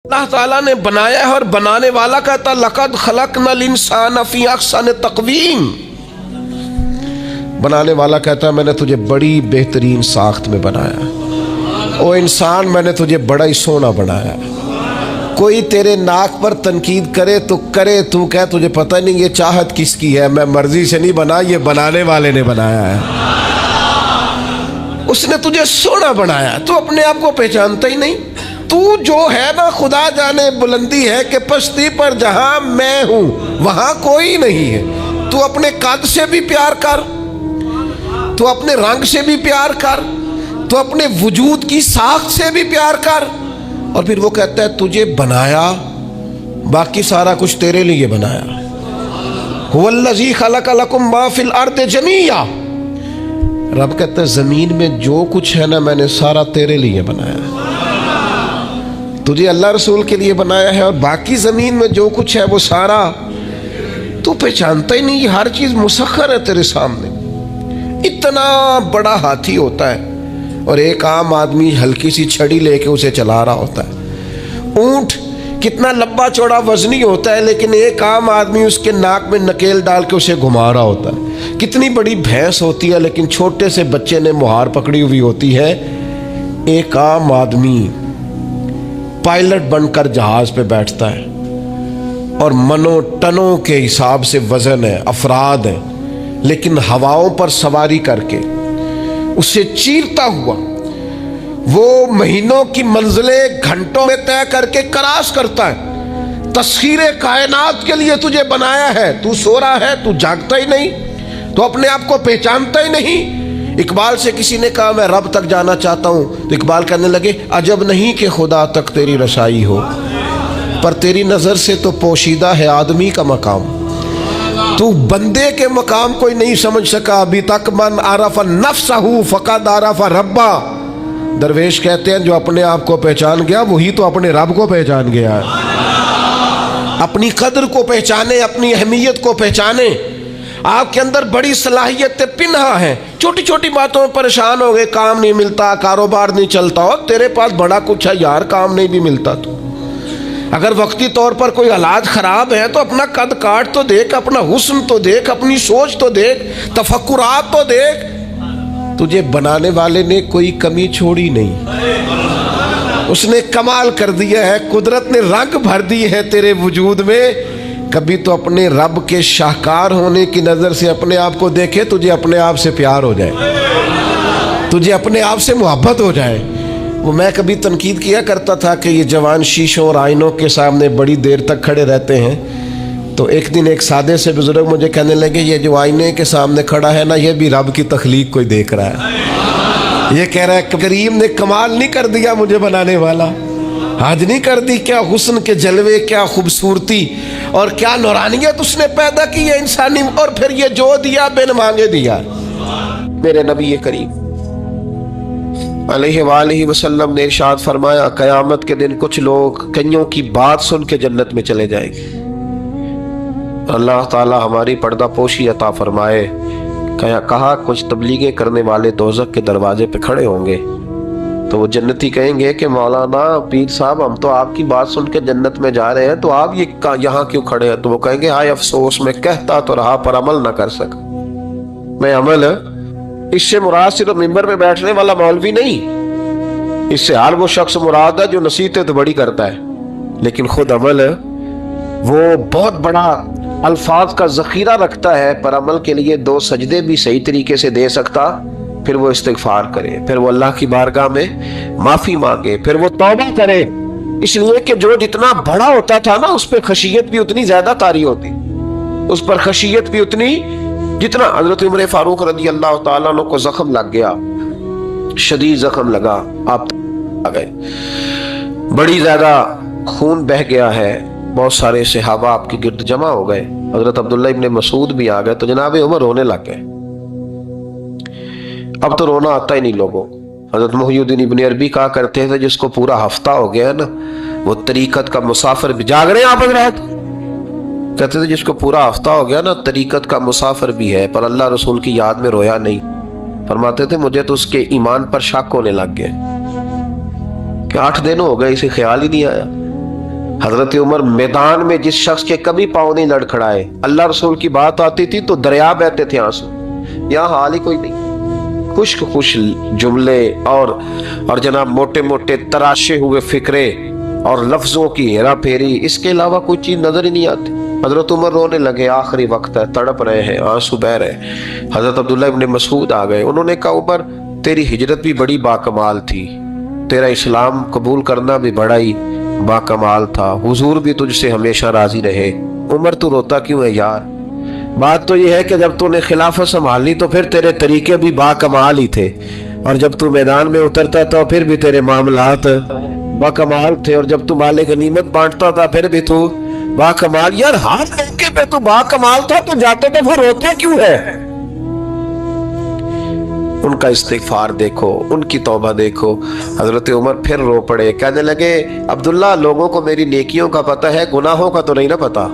اللہ تعالیٰ نے بنایا ہے اور بنانے والا کہتا لقد خلقنا الانسان فی احسن تقویم. بنانے والا کہتا ہے میں نے تجھے بڑی بہترین ساخت میں بنایا. او انسان میں نے تجھے بڑا ہی سونا بنایا. کوئی تیرے ناک پر تنقید کرے تو کرے، تو کہے تجھے پتہ نہیں یہ چاہت کس کی ہے، میں مرضی سے نہیں بنا، یہ بنانے والے نے بنایا ہے. اس نے تجھے سونا بنایا، تو اپنے آپ کو پہچانتا ہی نہیں. تو جو ہے نا خدا جانے بلندی ہے کہ پشتی پر جہاں میں ہوں وہاں کوئی نہیں ہے. تو اپنے قد سے بھی پیار کر، تو اپنے رنگ سے بھی پیار کر، تو اپنے وجود کی ساخت سے بھی پیار کر. اور پھر وہ کہتا ہے تجھے بنایا، باقی سارا کچھ تیرے لیے بنایا. هو الذی خلق لکم ما فی الارض جمیعا. رب کہتا ہے زمین میں جو کچھ ہے نا میں نے سارا تیرے لیے بنایا. تجھے اللہ رسول کے لیے بنایا ہے، اور باقی زمین میں جو کچھ ہے وہ سارا تو پہچانتا ہی نہیں. یہ ہر چیز مسخر ہے تیرے سامنے. اتنا بڑا ہاتھی ہوتا ہے اور ایک عام آدمی ہلکی سی چھڑی لے کے اسے چلا رہا ہوتا ہے. اونٹ کتنا لمبا چوڑا وزنی ہوتا ہے لیکن ایک عام آدمی اس کے ناک میں نکیل ڈال کے اسے گھما رہا ہوتا ہے. کتنی بڑی بھینس ہوتی ہے لیکن چھوٹے سے بچے نے مہار پکڑی ہوئی ہوتی ہے. ایک عام آدمی پائلٹ بن کر جہاز پہ بیٹھتا ہے اور منوں ٹنوں کے حساب سے وزن ہے، افراد ہیں، لیکن ہواؤں پر سواری کر کے اسے چیرتا ہوا وہ مہینوں کی منزلیں گھنٹوں میں طے کر کے کراس کرتا ہے. تسخیر کائنات کے لیے تجھے بنایا ہے، تو سو رہا ہے، تو جاگتا ہی نہیں، تو اپنے آپ کو پہچانتا ہی نہیں. اقبال سے کسی نے کہا میں رب تک جانا چاہتا ہوں، تو اقبال کہنے لگے عجب نہیں کہ خدا تک تیری رسائی ہو، پر تیری نظر سے تو پوشیدہ ہے آدمی کا مقام. تو بندے کے مقام کوئی نہیں سمجھ سکا ابھی تک. من عرف نفسہ فقد عرف ربا. درویش کہتے ہیں جو اپنے آپ کو پہچان گیا وہی تو اپنے رب کو پہچان گیا ہے. اپنی قدر کو پہچانے، اپنی اہمیت کو پہچانے. آپ کے اندر بڑی صلاحیتیں پنہا ہیں. چھوٹی چھوٹی باتوں میں پریشان ہو گئے، کام نہیں ملتا، کاروبار نہیں چلتا. اور تیرے پاس بڑا کچھ ہے یار، کام نہیں بھی ملتا. تو اگر وقتی طور پر کوئی حالات خراب ہے تو اپنا قد کاٹ تو دیکھ، اپنا حسن تو دیکھ، اپنی سوچ تو دیکھ، تفکرات تو دیکھ. تجھے بنانے والے نے کوئی کمی چھوڑی نہیں، اس نے کمال کر دیا ہے. قدرت نے رنگ بھر دی ہے تیرے وجود میں. کبھی تو اپنے رب کے شاہکار ہونے کی نظر سے اپنے آپ کو دیکھے، تجھے اپنے آپ سے پیار ہو جائے، تجھے اپنے آپ سے محبت ہو جائے. وہ میں کبھی تنقید کیا کرتا تھا کہ یہ جوان شیشوں اور آئینوں کے سامنے بڑی دیر تک کھڑے رہتے ہیں. تو ایک دن ایک سادے سے بزرگ مجھے کہنے لگے یہ جو آئینے کے سامنے کھڑا ہے نا یہ بھی رب کی تخلیق کوئی دیکھ رہا ہے. یہ کہہ رہا ہے کریم نے کمال نہیں کر دیا مجھے بنانے والا، حج نہیں کر دی. کیا حسن کے جلوے، کیا خوبصورتی اور کیا نورانیت اس نے پیدا کی ہے انسانی. اور پھر یہ جو دیا بن مانگے دیا. میرے نبی کریم علیہ وآلہ وسلم نے ارشاد فرمایا قیامت کے دن کچھ لوگ کئیوں کی بات سن کے جنت میں چلے جائیں گے. اللہ تعالی ہماری پردہ پوشی عطا فرمائے. کہا کچھ تبلیغیں کرنے والے دوزخ کے دروازے پہ کھڑے ہوں گے تو وہ جنتی کہیں گے کہ مولانا پیر صاحب ہم تو آپ کی بات سن کے جنت میں جا رہے ہیں، تو آپ یہ یہاں کیوں کھڑے ہیں؟ تو وہ کہیں گے ہائے افسوس میں کہتا تو رہا پر عمل نہ کر سکا. میں عمل اس سے مراد صرف ممبر میں بیٹھنے والا مولوی نہیں، اس سے حال وہ شخص مراد ہے جو نصیحتیں تو بڑی کرتا ہے لیکن خود عمل وہ بہت بڑا الفاظ کا ذخیرہ رکھتا ہے، پر عمل کے لیے 2 سجدے بھی صحیح طریقے سے دے سکتا. پھر وہ استغفار کرے، پھر وہ اللہ کی بارگاہ میں معافی مانگے، پھر وہ توبہ کرے. اس لیے کہ جو جتنا بڑا ہوتا تھا نا اس پہ خشیت بھی اتنی زیادہ طاری ہوتی، اس پر خشیت بھی اتنی جتنا. حضرت عمر فاروق رضی اللہ تعالیٰ عنہ کو زخم لگ گیا، شدید زخم لگا، آپ آ گئے، بڑی زیادہ خون بہ گیا ہے. بہت سارے صحابہ آپ کے گرد جمع ہو گئے، حضرت عبداللہ ابن مسعود بھی آ گئے. تو جناب عمر رونے لگ گئے. اب تو رونا آتا ہی نہیں لوگوں. حضرت محی الدین ابن عربی کہا کرتے تھے جس کو پورا ہفتہ ہو گیا نا وہ طریقت کا مسافر بھی. جاگ رہے ہیں آپ حضرات؟ کہتے تھے جس کو پورا ہفتہ ہو گیا نا طریقت کا مسافر بھی ہے پر اللہ رسول کی یاد میں رویا نہیں. فرماتے تھے مجھے تو اس کے ایمان پر شک ہونے لگ گیا کہ 8 دن ہو گئے اسے خیال ہی نہیں آیا حضرت عمر میدان میں جس شخص کے کبھی پاؤں نہیں لڑکھڑائے، اللہ رسول کی بات آتی تھی تو دریا بہتے تھے آنسو، یہاں حال ہی کوئی نہیں، خشک خوش جملے اور جناب موٹے موٹے تراشے ہوئے فکرے اور لفظوں کی ہیرا پھیری، اس کے علاوہ کوئی چیز نظر ہی نہیں آتی۔ حضرت عمر رونے لگے، آخری وقت ہے، تڑپ رہے ہیں، آنسو بہ رہے۔ حضرت عبداللہ ابن مسعود آ گئے، انہوں نے کہا عمر تیری ہجرت بھی بڑی باکمال تھی، تیرا اسلام قبول کرنا بھی بڑا ہی باکمال تھا، حضور بھی تجھ سے ہمیشہ راضی رہے۔ عمر تو روتا کیوں ہے یار؟ بات تو یہ ہے کہ جب تو نے خلافت سنبھالی تو پھر تیرے طریقے بھی باکمال ہی تھے، اور جب تو میدان میں اترتا تو پھر بھی تیرے معاملات باکمال تھے، اور جب تو مال غنیمت بانٹتا تھا پھر بھی تو باکمال۔ یار ہر موقع پہ تو باکمال تھا تو جاتے تو پھر روتے کیوں ہے؟ ان کا استغفار دیکھو، ان کی توبہ دیکھو۔ حضرت عمر پھر رو پڑے، کہنے لگے عبداللہ لوگوں کو میری نیکیوں کا پتہ ہے، گناہوں کا تو نہیں نا پتہ،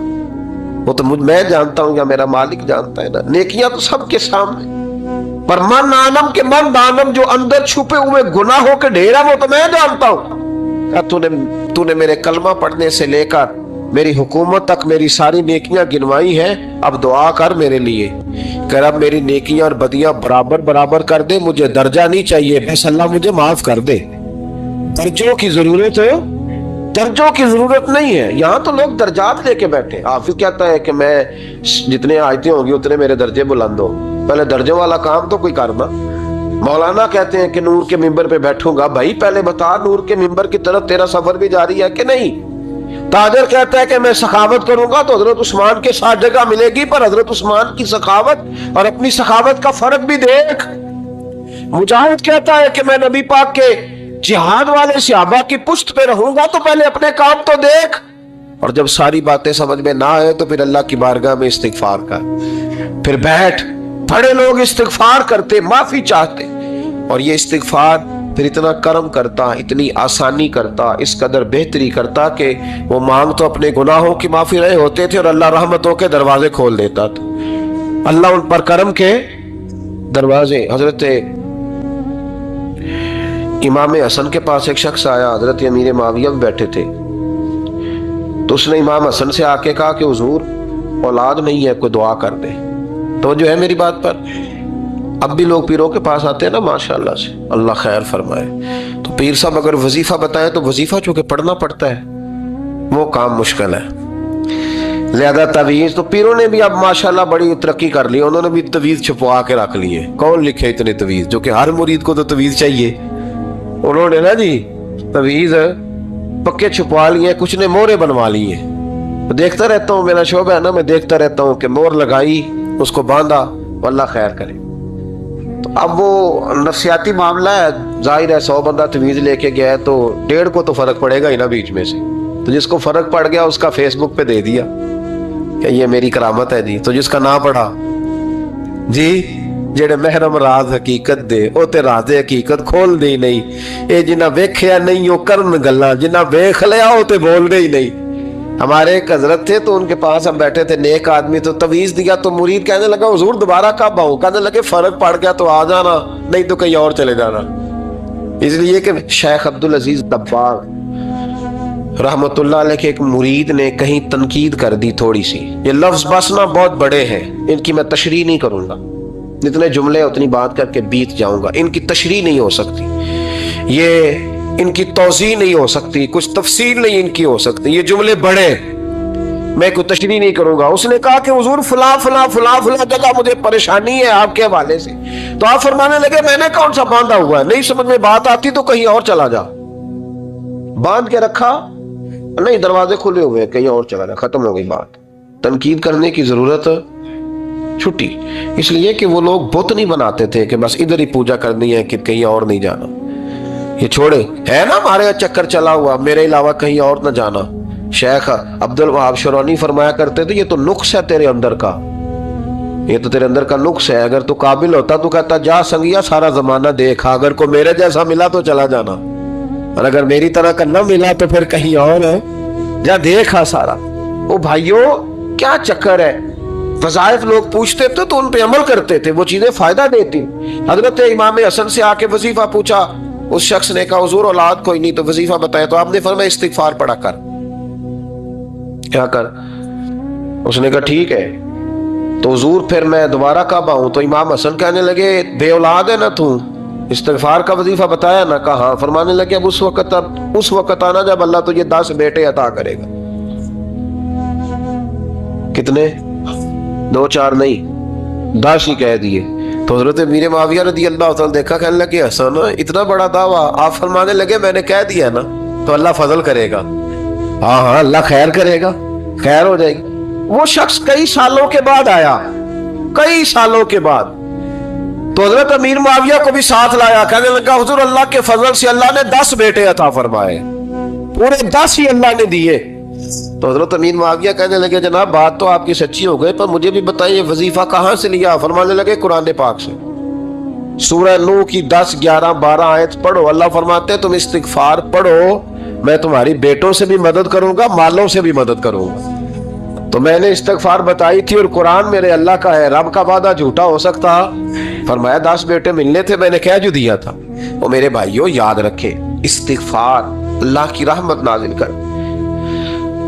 وہ تو میں جانتا ہوں یا میرا مالک جانتا ہے نا، نیکیاں تو سب کے سامنے، پر من عالم کے من دانم جو اندر چھپے ہوئے گناہوں کے ڈھیر ہے وہ تو میں جانتا ہوں۔ کہ تو نے میرے کلمہ پڑھنے سے لے کر میری حکومت تک میری ساری نیکیاں گنوائی ہیں، اب دعا کر میرے لیے کہ رب میری نیکیاں اور بدیاں برابر برابر کر دے، مجھے درجہ نہیں چاہیے، بس اللہ مجھے معاف کر دے۔ درجوں کی ضرورت ہے، درجوں کی ضرورت نہیں ہے، یہاں تو لوگ درجات لے کے بیٹھے۔ حافظ کہتا ہے کہ میں جتنے آیتیں ہوں گی اتنے میرے درجے بلند ہو، پہلے درجوں والا کام تو کوئی کرنا۔ مولانا کہتے ہیں کہ نور کے ممبر پہ بیٹھوں گا، بھائی پہلے بتا نور کے ممبر کی طرف تیرا سفر بھی جاری ہے کہ نہیں؟ تاجر کہتا ہے کہ میں سخاوت کروں گا تو حضرت عثمان کے ساتھ جگہ ملے گی، پر حضرت عثمان کی سخاوت اور اپنی سخاوت کا فرق بھی دیکھ۔ مجاہد کہتا ہے کہ میں نبی پاک کے جہاد والے صحابہ کی پشت پہ رہوں گا تو پہلے اپنے کام تو دیکھ، اور جب ساری باتیں سمجھ میں نہ آئے تو پھر اللہ کی بارگاہ میں استغفار کر، پھر بیٹھ۔ بڑے لوگ استغفار کرتے، معافی چاہتے، اور یہ استغفار پھر اتنا کرم کرتا، اتنی آسانی کرتا، اس قدر بہتری کرتا کہ وہ مانگ تو اپنے گناہوں کی معافی رہے ہوتے تھے اور اللہ رحمتوں کے دروازے کھول دیتا تھا، اللہ ان پر کرم کے دروازے۔ حضرت امام حسن کے پاس ایک شخص آیا، حضرت امیر معاویہ بھی بیٹھے تھے، تو اس نے امام حسن سے آ کے کہا کہ حضور اولاد نہیں ہے، کوئی دعا کر دے۔ تو جو ہے میری بات پر، اب بھی لوگ پیروں کے پاس آتے ہیں نا، ماشاءاللہ سے، اللہ خیر فرمائے، تو پیر صاحب اگر وظیفہ بتائیں تو وظیفہ چونکہ پڑھنا پڑتا ہے وہ کام مشکل ہے، لہذا تعویذ تو پیروں نے بھی اب ماشاءاللہ بڑی ترقی کر لی، انہوں نے بھی تعویذ چھپوا کے رکھ لیے۔ کون لکھے اتنے تعویذ، جو کہ ہر مرید کو تو تعویذ چاہیے، انہوں نے نا جی تعویذ پکے چھپوا لیے، کچھ نے مورے بنوا لیے۔ دیکھتا رہتا ہوں، میرا شعبہ ہے نا، میں دیکھتا رہتا ہوں کہ مور لگائی، اس کو باندھا، اللہ خیر کرے۔ تو اب وہ نفسیاتی معاملہ ہے، ظاہر ہے 100 بندہ تعویذ لے کے گیا ہے تو 1.5 کو تو فرق پڑے گا ہی نا بیچ میں سے، تو جس کو فرق پڑ گیا اس کا فیس بک پہ دے دیا کہ یہ میری کرامت ہے جی، تو جس کا نہ پڑھا جی جڑے محرم راز حقیقت دے او تے راز حقیقت کھول دے نہیں، اے جنہ ویکھیا نہیں او کرن گلاں، جنہ ویکھ لیا او تے بول دے ہی نہیں۔ ہمارے ایک حضرت تھے تو ان کے پاس ہم بیٹھے تھے، نیک آدمی، تو تعویذ دیا تو مرید کہنے لگا حضور دوبارہ کب آؤں؟ کہنے لگے فرق پڑ گیا تو آ جانا، نہیں تو کہیں اور چلے جانا۔ اس لیے کہ شیخ عبدالعزیز دباغ رحمت اللہ علیہ کے ایک مرید نے کہیں تنقید کر دی تھوڑی سی، یہ لفظ بس نا بہت بڑے ہیں، ان کی میں تشریح نہیں کروں گا، جتنے جملے اتنی بات کر کے بیت جاؤں گا، ان کی تشریح نہیں ہو سکتی، یہ ان کی توضیح نہیں ہو سکتی، کچھ تفصیل نہیں ان کی ہو سکتی، یہ جملے بڑے، میں کوئی تشریح نہیں کروں گا۔ اس نے کہا کہ حضور فلاں فلاں فلاں فلاں جگہ مجھے پریشانی ہے آپ کے حوالے سے، تو آپ فرمانے لگے میں نے کون سا باندھا ہوا ہے، نہیں سمجھ میں بات آتی تو کہیں اور چلا جا، باندھ کے رکھا نہیں، دروازے کھلے ہوئے کہیں اور چلا جا، ختم ہو گئی بات۔ تنقید کرنے کی ضرورت چھٹی، اس لیے کہ وہ لوگ بت نہیں بناتے تھے کہ بس ادھر ہی پوجا کرنی ہے کہ کہیں اور نہیں جانا، یہ چھوڑے ہے نا ہمارے چکر چلا ہوا، میرے علاوہ کہیں اور نہ جانا۔ شیخ عبد الوہاب شرونی فرمایا کرتے تھے یہ تو نقص ہے تیرے اندر کا، یہ تو تیرے اندر کا نقص ہے، اگر تو قابل ہوتا تو کہتا جا سنگیا سارا زمانہ دیکھا، اگر کو میرے جیسا ملا تو چلا جانا، اور اگر میری طرح کا نہ ملا تو پھر کہیں اور ہے، جا دیکھا سارا۔ او بھائیو کیا چکر ہے، وظائف لوگ پوچھتے تھے تو ان پہ عمل کرتے تھے، وہ چیزیں فائدہ دیتی۔ حضرت امام حسن سے آ کے وظیفہ پوچھا، اس شخص نے کہا حضور اولاد کوئی نہیں تو وظیفہ بتائے، تو آپ نے فرمایا استغفار پڑھا کر، کیا کر. اس نے کہا ٹھیک ہے. تو حضور پھر میں دوبارہ کب آؤں؟ تو امام حسن کہنے لگے بے اولاد ہے نا تو، استغفار کا وظیفہ بتایا نا؟ کہا ہاں. فرمانے لگے اب اس وقت آنا جب اللہ تجھے 10 بیٹے عطا کرے گا. کتنے؟ 2 4 نہیں، 10 ہی کہہ دیے. تو حضرت امیر معاویہ رضی اللہ تعالیٰ دیکھا، کہنے لگے حسن اتنا بڑا دعویٰ. آپ فرمانے لگے میں نے کہہ دیا نا تو اللہ فضل کرے گا. ہاں ہاں اللہ خیر کرے گا، خیر ہو جائے گی. وہ شخص کئی سالوں کے بعد آیا، کئی سالوں کے بعد. تو حضرت امیر معاویہ کو بھی ساتھ لایا. کہنے لگا حضور اللہ کے فضل سے اللہ نے 10 بیٹے عطا فرمائے، پورے 10 ہی اللہ نے دیے. تو حضرت امیر معاویہ کہنے لگے جناب بات تو آپ کی سچی ہو گئی، پر مجھے بھی بتائیے وظیفہ کہاں سے لیا؟ فرمانے لگے قرآن پاک سے. سورہ نوح کی 10 11 12 آیت پڑھو. اللہ فرماتے تم استغفار پڑھو، میں تمہاری بیٹوں سے بھی مدد کروں گا، مالوں سے بھی مدد کروں گا. تو میں نے استغفار بتائی تھی اور قرآن میرے اللہ کا ہے، رب کا وعدہ جھوٹا ہو سکتا؟ فرمایا 10 بیٹے ملنے تھے، میں نے کہہ جو دیا تھا. وہ میرے بھائیوں یاد رکھیں، استغفار اللہ کی رحمت نازل کر.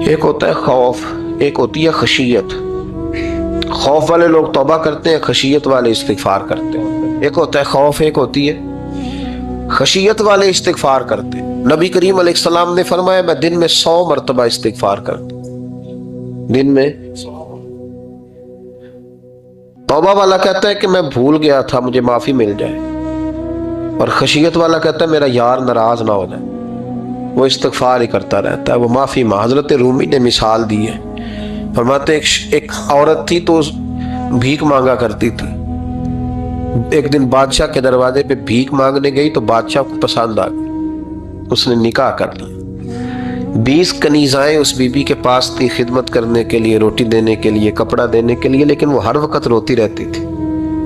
ایک ہوتا ہے خوف، ایک ہوتی ہے خشیت. خوف والے لوگ توبہ کرتے ہیں، خشیت والے استغفار کرتے ہیں. ایک ہوتا ہے خوف، ایک ہوتی ہے خشیت والے استغفار کرتے ہیں. نبی کریم علیہ السلام نے فرمایا میں دن میں 100 مرتبہ استغفار کرتا ہوں. دن میں توبہ والا کہتا ہے کہ میں بھول گیا تھا، مجھے معافی مل جائے. اور خشیت والا کہتا ہے میرا یار ناراض نہ ہو جائے، وہ استغفار ہی کرتا رہتا ہے، وہ معافی ماں. حضرت رومی نے مثال دی ہے، فرماتے ایک عورت تھی تو بھیک مانگا کرتی تھی. ایک دن بادشاہ کے دروازے پہ بھیک مانگنے گئی تو بادشاہ کو پسند آ گئی، اس نے نکاح کر لیا. 20 کنیزائیں اس بی بی کے پاس تھی خدمت کرنے کے لیے، روٹی دینے کے لیے، کپڑا دینے کے لیے، لیکن وہ ہر وقت روتی رہتی تھی،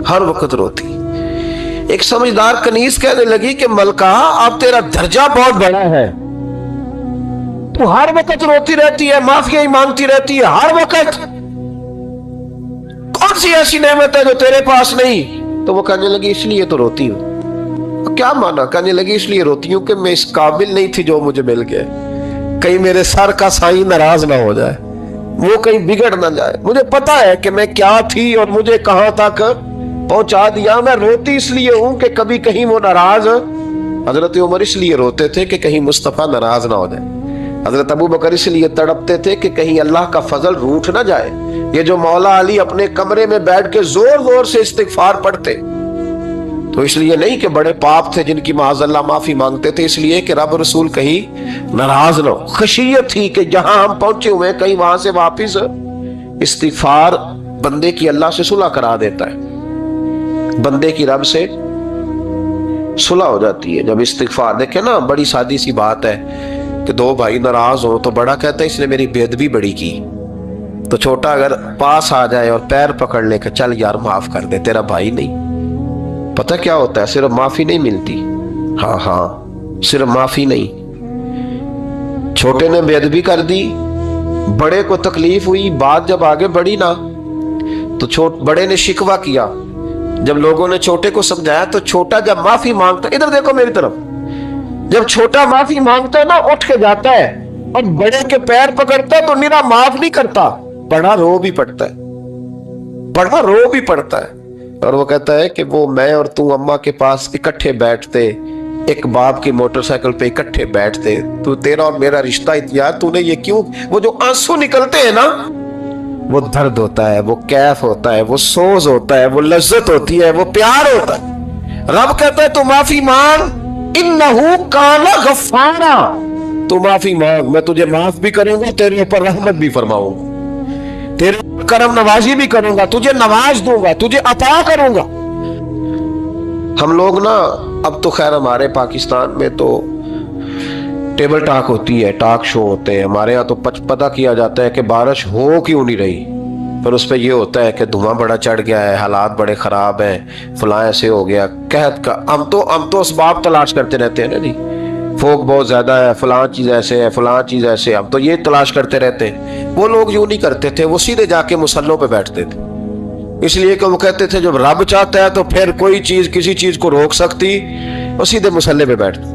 ہر وقت روتی. ایک سمجھدار کنیز کہنے لگی کہ ملکہ اب تیرا درجہ بہت بڑا ہے، تو ہر وقت روتی رہتی ہے، معافیاں ہی مانگتی رہتی ہے ہر وقت، کون سی ایسی نعمت ہے جو تیرے پاس نہیں؟ تو وہ کہنے لگی اس لیے تو روتی ہوں. کیا مانا؟ کہنے لگی اس لیے روتی ہوں کہ میں اس قابل نہیں تھی جو مجھے مل گئے، کہیں میرے سر کا سائیں ناراض نہ ہو جائے، وہ کہیں بگڑ نہ جائے. مجھے پتا ہے کہ میں کیا تھی اور مجھے کہاں تک پہنچا دیا. میں روتی اس لیے ہوں کہ کبھی کہیں وہ ناراض. حضرت عمر اس لیے روتے تھے کہ کہیں مصطفیٰ ناراض نہ ہو جائے. حضرت ابو بکر اس لیے تڑپتے تھے کہ کہیں اللہ کا فضل روٹھ نہ جائے. یہ جو مولا علی اپنے کمرے میں بیٹھ کے زور زور سے استغفار پڑھتے تو اس لیے نہیں کہ بڑے پاپ تھے جن کی معاذ اللہ معافی مانگتے تھے، اس لیے کہ رب رسول کہیں ناراض نہ ہو. خشیت تھی کہ جہاں ہم پہنچے ہوئے کہیں وہاں سے واپس. استغفار بندے کی اللہ سے صلح کرا دیتا ہے، بندے کی رب سے صلح ہو جاتی ہے جب استغفار. دیکھیں نا بڑی سادی سی بات ہے کہ 2 بھائی ناراض ہو تو بڑا کہتا ہے اس نے میری بے ادبی بڑی کی، تو چھوٹا اگر پاس آ جائے اور پیر پکڑ لے کہ چل یار معاف کر دے، تیرا بھائی نہیں. پتہ کیا ہوتا ہے؟ صرف معافی نہیں ملتی. ہاں صرف معافی نہیں، چھوٹے نے بے ادبی کر دی، بڑے کو تکلیف ہوئی، بات جب آگے بڑھی نا تو بڑے نے شکوہ کیا. جب لوگوں نے چھوٹے کو سمجھایا تو چھوٹا جب معافی مانگتا، ادھر دیکھو میری طرف، جب چھوٹا معافی مانگتا ہے نا اٹھ کے جاتا ہے اور بڑے کے پیر پکڑتا ہے تو میرا معاف نہیں کرتا، بڑا رو بھی پڑتا ہے، بڑا رو بھی پڑتا ہے. اور وہ کہتا ہے کہ وہ میں اور تو اماں کے پاس اکٹھے بیٹھتے، ایک باپ کی موٹر سائیکل پہ اکٹھے بیٹھتے، تو تیرا اور میرا رشتہ اتیار تو نے یہ کیوں؟ وہ جو آنسو نکلتے ہیں نا وہ درد ہوتا ہے، وہ کیف ہوتا ہے، وہ سوز ہوتا ہے، وہ لذت ہوتی ہے، وہ پیار ہوتا ہے. رب کہتا ہے تو معافی مانگ، انہو کان غفارا، تو معافی مانگ، میں تجھے معاف بھی کروں گا، تیرے اوپر رحمت بھی فرماؤں گا، تیرے کرم نوازی بھی کروں گا، تجھے نواز دوں گا، تجھے عطا کروں گا. ہم لوگ نا اب تو خیر ہمارے پاکستان میں تو ٹیبل ٹاک ہوتی ہے، ٹاک شو ہوتے ہیں. ہمارے ہاں تو پتہ کیا جاتا ہے کہ بارش ہو کیوں نہیں رہی، پر اس پہ یہ ہوتا ہے کہ دھواں بڑا چڑھ گیا ہے، حالات بڑے خراب ہیں، فلاں ایسے ہو گیا، قحط کا. ہم تو اسباب تلاش کرتے رہتے ہیں نا جی، فوق بہت زیادہ ہے، فلاں چیز ایسے ہے، فلاں چیز ایسے، ہم تو یہ تلاش کرتے رہتے ہیں. وہ لوگ یوں نہیں کرتے تھے، وہ سیدھے جا کے مصلوں پہ بیٹھتے تھے، اس لیے کہ وہ کہتے تھے جب رب چاہتا ہے تو پھر کوئی چیز کسی چیز کو روک سکتی، وہ سیدھے مصلے پہ بیٹھتے.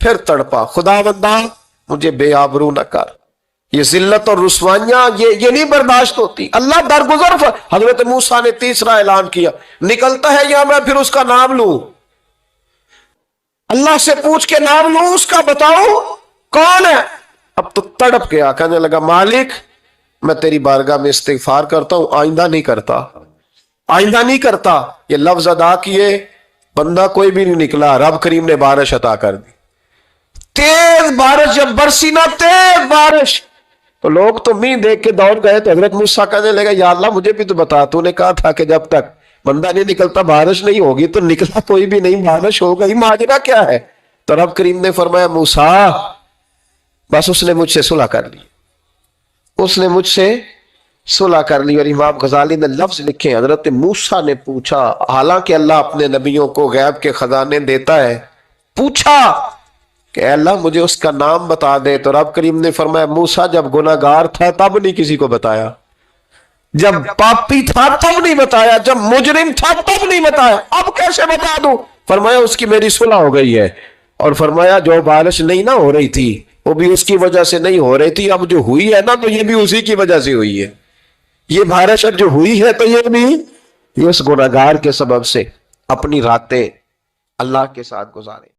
پھر تڑپا، خدا بندہ مجھے بے آبرو نہ کر، یہ ذلت اور رسوائیاں یہ نہیں برداشت ہوتی۔ اللہ درگزر حضرت موسیٰ نے تیسرا اعلان کیا، نکلتا ہے یا میں پھر اس کا نام لوں؟ اللہ سے پوچھ کے نام لوں اس کا، بتاؤ کون ہے؟ اب تو تڑپ گیا، کہنے لگا مالک میں تیری بارگاہ میں استغفار کرتا ہوں، آئندہ نہیں کرتا، آئندہ نہیں کرتا۔ یہ لفظ ادا کیے، بندہ کوئی بھی نہیں نکلا، رب کریم نے بارش عطا کر دی، تیز بارش جب برسی نا، تیز بارش، تو لوگ تو مین دیکھ کے دوڑ گئے۔ تو حضرت موسیٰ کہنے لگا یا اللہ مجھے بھی تو بتا، تو نے کہا تھا کہ جب تک بندہ نہیں نکلتا بارش نہیں ہوگی، تو نکلا کوئی بھی نہیں، بارش ہو گئی، ماجرا کیا ہے؟ تو رب کریم نے فرمایا موسیٰ بس اس نے مجھ سے صلح کر لی، اس نے مجھ سے صلح کر لی۔ اور امام غزالی نے لفظ لکھے، حضرت موسیٰ نے پوچھا، حالانکہ اللہ اپنے نبیوں کو غیب کے خزانے دیتا ہے، پوچھا کہ اے اللہ مجھے اس کا نام بتا دے۔ تو رب کریم نے فرمایا موسیٰ جب گناہ گار تھا تب نہیں کسی کو بتایا، جب پاپی تھا تب نہیں بتایا، جب مجرم تھا تب نہیں بتایا، اب کیسے بتا دوں؟ فرمایا اس کی میری صلح ہو گئی ہے، اور فرمایا جو بارش نہیں نہ ہو رہی تھی وہ بھی اس کی وجہ سے نہیں ہو رہی تھی، اب جو ہوئی ہے نا تو یہ بھی اسی کی وجہ سے ہوئی ہے، یہ بارش اب جو ہوئی ہے تو یہ بھی یہ اس گناہگار کے سبب سے۔ اپنی راتیں اللہ کے ساتھ گزارے۔